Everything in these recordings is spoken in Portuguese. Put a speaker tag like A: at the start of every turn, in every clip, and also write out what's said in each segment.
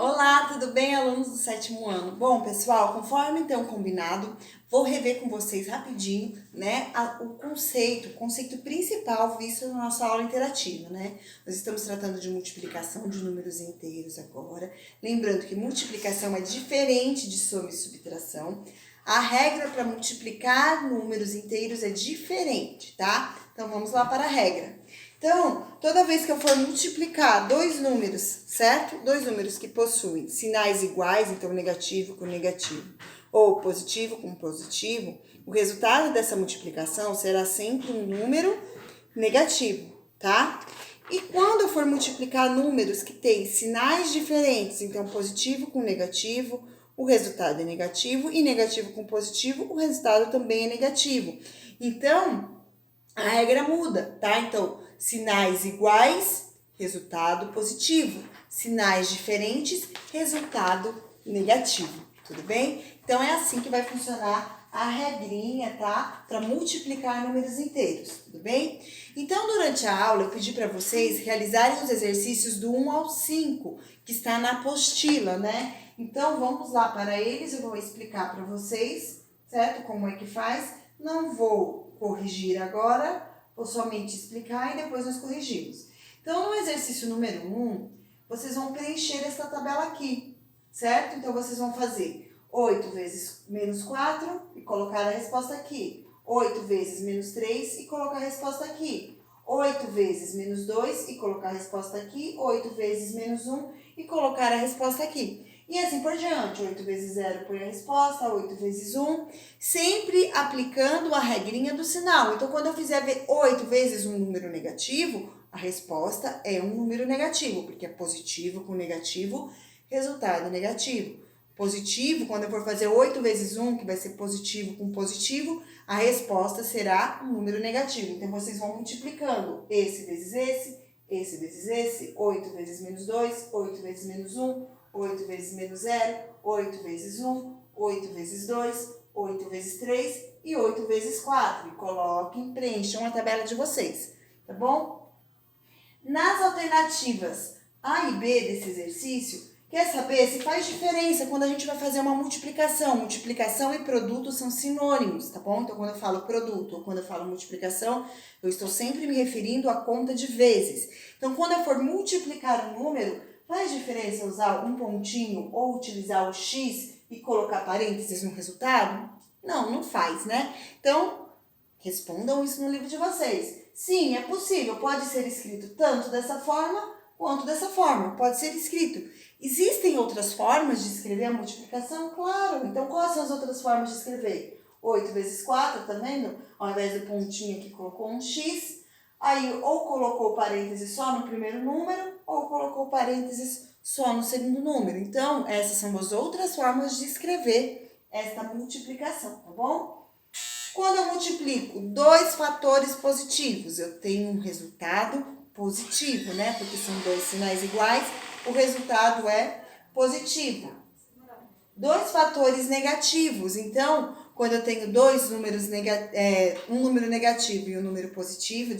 A: Olá, tudo bem, alunos do 7º ano? Bom, pessoal, conforme então combinado, vou rever com vocês rapidinho, né, o conceito principal visto na nossa aula interativa, né? Nós estamos tratando de multiplicação de números inteiros agora. Lembrando que multiplicação é diferente de soma e subtração. A regra para multiplicar números inteiros é diferente, tá? Então, vamos lá para a regra. Então, toda vez que eu for multiplicar dois números, certo? Dois números que possuem sinais iguais, então negativo com negativo, ou positivo com positivo, o resultado dessa multiplicação será sempre um número negativo, tá? E quando eu for multiplicar números que têm sinais diferentes, então positivo com negativo, o resultado é negativo, e negativo com positivo, o resultado também é negativo. Então, a regra muda, tá? Então, sinais iguais, resultado positivo. Sinais diferentes, resultado negativo. Tudo bem? Então, é assim que vai funcionar a regrinha, tá? Para multiplicar números inteiros, tudo bem? Então, durante a aula, eu pedi para vocês realizarem os exercícios do 1 ao 5, que está na apostila, né? Então, vamos lá para eles, eu vou explicar para vocês, certo? Como é que faz. Não vou corrigir agora, vou somente explicar e depois nós corrigimos. Então, no exercício número 1, vocês vão preencher essa tabela aqui, certo? Então, vocês vão fazer 8 vezes menos 4 e colocar a resposta aqui. 8 vezes menos 3 e colocar a resposta aqui. 8 vezes menos 2 e colocar a resposta aqui. 8 vezes menos 1 e colocar a resposta aqui. E assim por diante, 8 vezes 0 põe a resposta, 8 vezes 1, sempre aplicando a regrinha do sinal. Então, quando eu fizer 8 vezes um número negativo, a resposta é um número negativo, porque é positivo com negativo, resultado negativo. Positivo, quando eu for fazer 8 vezes 1, que vai ser positivo com positivo, a resposta será um número negativo. Então, vocês vão multiplicando esse vezes esse vezes esse, 8 vezes menos 2, 8 vezes menos 1, 8 vezes menos 0, 8 vezes 1, 8 vezes 2, 8 vezes 3 e 8 vezes 4. E coloquem, preencham a tabela de vocês, tá bom? Nas alternativas A e B desse exercício, quer saber se faz diferença quando a gente vai fazer uma multiplicação? Multiplicação e produto são sinônimos, tá bom? Então, quando eu falo produto ou quando eu falo multiplicação, eu estou sempre me referindo à conta de vezes. Então, quando eu for multiplicar um número, faz diferença usar um pontinho ou utilizar o X e colocar parênteses no resultado? Não, não faz, né? Então, respondam isso no livro de vocês. Sim, é possível. Pode ser escrito tanto dessa forma quanto dessa forma. Pode ser escrito. Existem outras formas de escrever a multiplicação? Claro. Então, quais são as outras formas de escrever? 8 vezes 4, tá vendo? Ao invés do pontinho aqui, colocou um X. Aí, ou colocou parênteses só no primeiro número, ou colocou parênteses só no segundo número. Então, essas são as outras formas de escrever esta multiplicação, tá bom? Quando eu multiplico dois fatores positivos, eu tenho um resultado positivo, né? Porque são dois sinais iguais, o resultado é positivo. Dois fatores negativos, então, quando eu tenho dois números, um número negativo e um número positivo,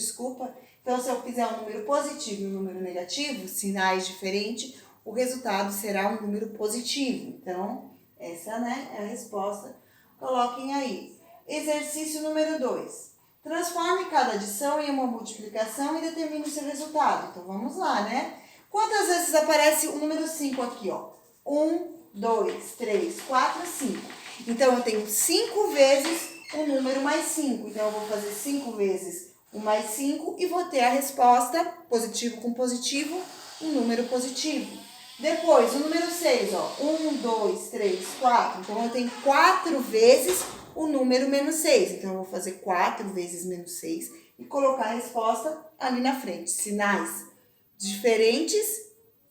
A: então se eu fizer um número positivo e um número negativo, sinais diferentes, o resultado será um número positivo. Então, essa, né, é a resposta. Coloquem aí. Exercício número 2. Transforme cada adição em uma multiplicação e determine o seu resultado. Então, vamos lá, né? Quantas vezes aparece o número 5 aqui, ó? 1, 2, 3, 4, 5. Então, eu tenho 5 vezes o número mais 5. Então, eu vou fazer 5 vezes o mais 5 e vou ter a resposta, positivo com positivo, um número positivo. Depois, o número 6, ó. 1, 2, 3, 4. Então, eu tenho 4 vezes o número menos 6. Então, eu vou fazer 4 vezes menos 6 e colocar a resposta ali na frente. Sinais diferentes,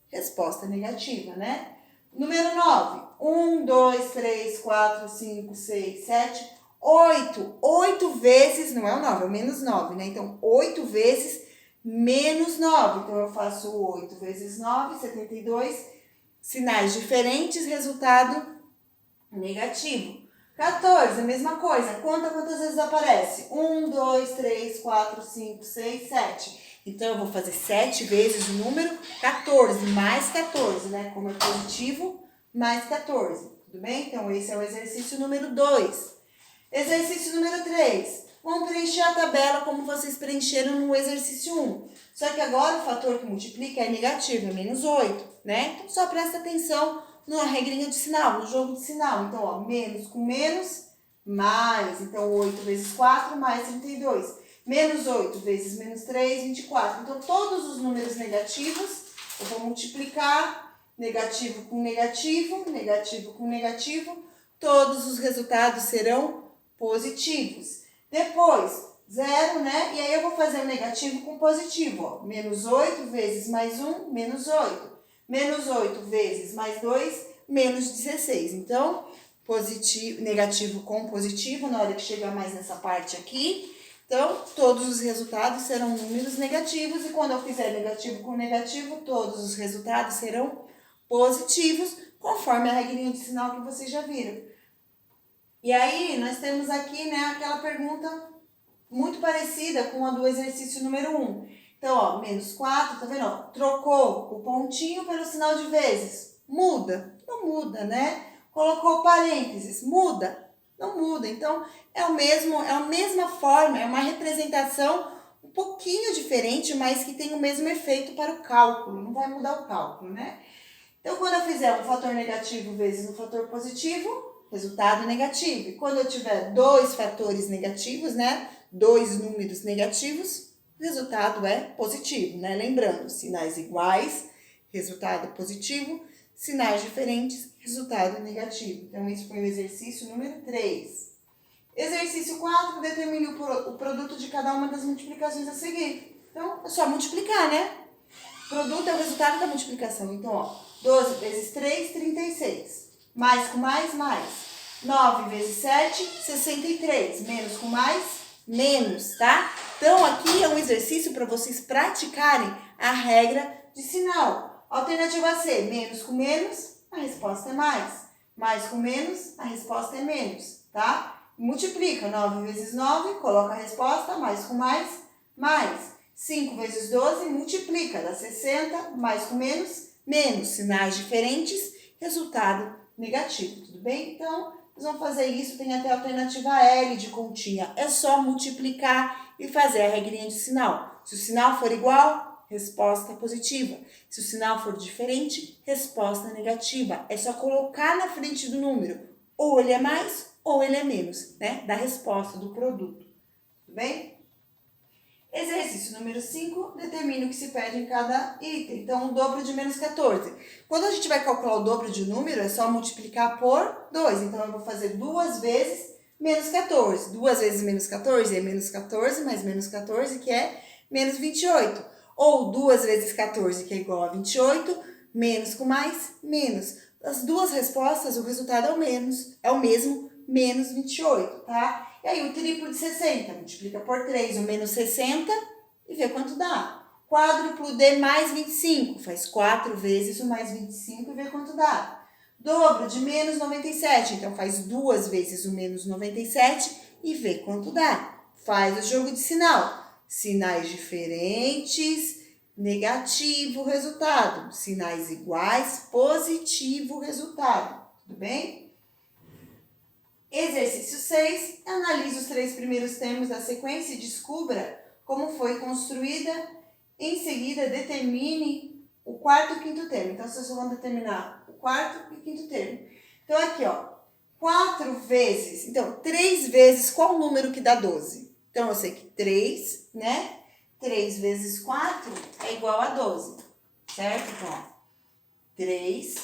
A: resposta negativa, né? Número 9. 1, 2, 3, 4, 5, 6, 7, 8. 8 vezes, não é o 9, é o menos 9, né? Então, 8 vezes menos 9. Então, eu faço 8 vezes 9, 72. Sinais diferentes, resultado negativo. 14, a mesma coisa. Conta quantas vezes aparece. 1, 2, 3, 4, 5, 6, 7. Então, eu vou fazer 7 vezes o número 14, mais 14, né? Como é positivo, mais 14, tudo bem? Então, esse é o exercício número 2. Exercício número 3. Vamos preencher a tabela como vocês preencheram no exercício 1. Só que agora o fator que multiplica é negativo, é menos 8, né? Então, só presta atenção na regrinha de sinal, no jogo de sinal. Então, ó, menos com menos, mais. Então, 8 vezes 4, mais 32. Menos 8 vezes menos 3, 24. Então, todos os números negativos, eu vou multiplicar negativo com negativo, negativo com negativo. Todos os resultados serão positivos. Depois, 0, né? E aí eu vou fazer o negativo com positivo, ó. Menos 8 vezes mais 1, menos 8. Menos 8 vezes mais 2, menos 16. Então, positivo, negativo com positivo, na hora que chegar mais nessa parte aqui. Então, todos os resultados serão números negativos. E quando eu fizer negativo com negativo, todos os resultados serão positivos, conforme a regrinha de sinal que vocês já viram. E aí, nós temos aqui, né, aquela pergunta muito parecida com a do exercício número 1. Então, ó, menos 4, tá vendo? Ó, trocou o pontinho pelo sinal de vezes. Muda? Não muda, né? Colocou parênteses. Muda? Não muda. Então, é a mesma forma, é uma representação um pouquinho diferente, mas que tem o mesmo efeito para o cálculo. Não vai mudar o cálculo, né? Então, quando eu fizer um fator negativo vezes um fator positivo, resultado negativo. E quando eu tiver dois fatores negativos, né? Dois números negativos, o resultado é positivo, né? Lembrando, sinais iguais, resultado positivo, sinais diferentes, resultado negativo. Então, esse foi o exercício número 3. Exercício 4, determine o produto de cada uma das multiplicações a seguir. Então, é só multiplicar, né? Produto é o resultado da multiplicação. Então, ó, 12 vezes 3, 36. Mais com mais, mais. 9 vezes 7, 63. Menos com mais, menos, tá? Então, aqui é um exercício para vocês praticarem a regra de sinal. Alternativa C, menos com menos, a resposta é mais. Mais com menos, a resposta é menos, tá? Multiplica 9 vezes 9, coloca a resposta, mais com mais, mais. 5 vezes 12, multiplica, dá 60, mais com menos, menos. Sinais diferentes, resultado negativo, tudo bem? Então, nós vamos fazer isso, tem até a alternativa L de continha. É só multiplicar e fazer a regrinha de sinal. Se o sinal for igual, resposta positiva. Se o sinal for diferente, resposta negativa. É só colocar na frente do número. Ou ele é mais, ou ele é menos, né? Da resposta do produto, tudo bem? Exercício número 5, determine o que se pede em cada item. Então, o dobro de menos 14. Quando a gente vai calcular o dobro de um número, é só multiplicar por 2. Então, eu vou fazer 2 vezes menos 14. 2 vezes menos 14 é menos 14, mais menos 14, que é menos 28. Ou 2 vezes 14, que é igual a 28, menos com mais, menos. As duas respostas, o resultado é o mesmo, menos 28, tá? E aí, o triplo de 60, multiplica por 3, o menos 60 e vê quanto dá. Quádruplo de mais 25, faz 4 vezes o mais 25 e vê quanto dá. Dobro de menos 97, então faz 2 vezes o menos 97 e vê quanto dá. Faz o jogo de sinal. Sinais diferentes, negativo, resultado. Sinais iguais, positivo, resultado. Tudo bem? Exercício 6, analise os 3 primeiros termos da sequência e descubra como foi construída. Em seguida, determine o quarto e o quinto termo. Então, vocês vão determinar o quarto e o quinto termo. Então, aqui, ó, 4 vezes, então, 3 vezes, qual o número que dá 12? Então, eu sei que 3, né? 3 vezes 4 é igual a 12, certo? Então, ó, 3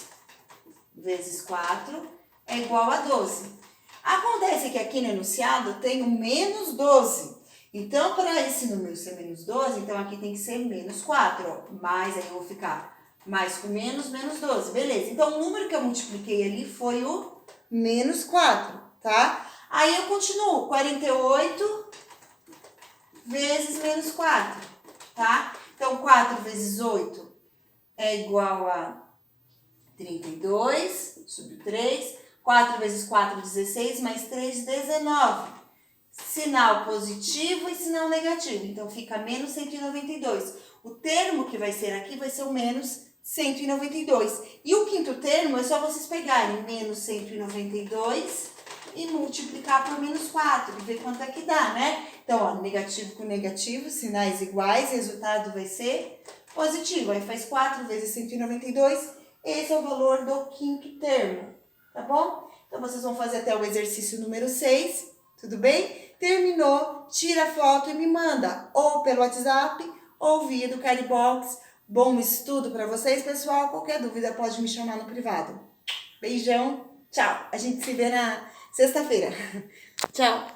A: vezes 4 é igual a 12. Acontece que aqui no enunciado tem o menos 12. Então, para esse número ser menos 12, então aqui tem que ser menos 4. Ó. Mais, aí eu vou ficar mais com menos, menos 12. Beleza. Então, o número que eu multipliquei ali foi o menos 4, tá? Aí eu continuo. 48 vezes menos 4, tá? Então, 4 vezes 8 é igual a 32, subiu 3. 4 vezes 4, 16, mais 3, 19. sinal positivo e sinal negativo. Então, fica menos 192. O termo que vai ser aqui vai ser o menos 192. E o quinto termo é só vocês pegarem menos 192 e multiplicar por menos 4 e ver quanto é que dá, né? Então, ó, negativo com negativo, sinais iguais, resultado vai ser positivo. Aí faz 4 vezes 192, esse é o valor do quinto termo, tá bom? Então, vocês vão fazer até o exercício número 6, tudo bem? Terminou, tira a foto e me manda, ou pelo WhatsApp, ou via do Cardbox. Bom estudo para vocês, pessoal. Qualquer dúvida pode me chamar no privado. Beijão, tchau. A gente se vê na sexta-feira. Tchau.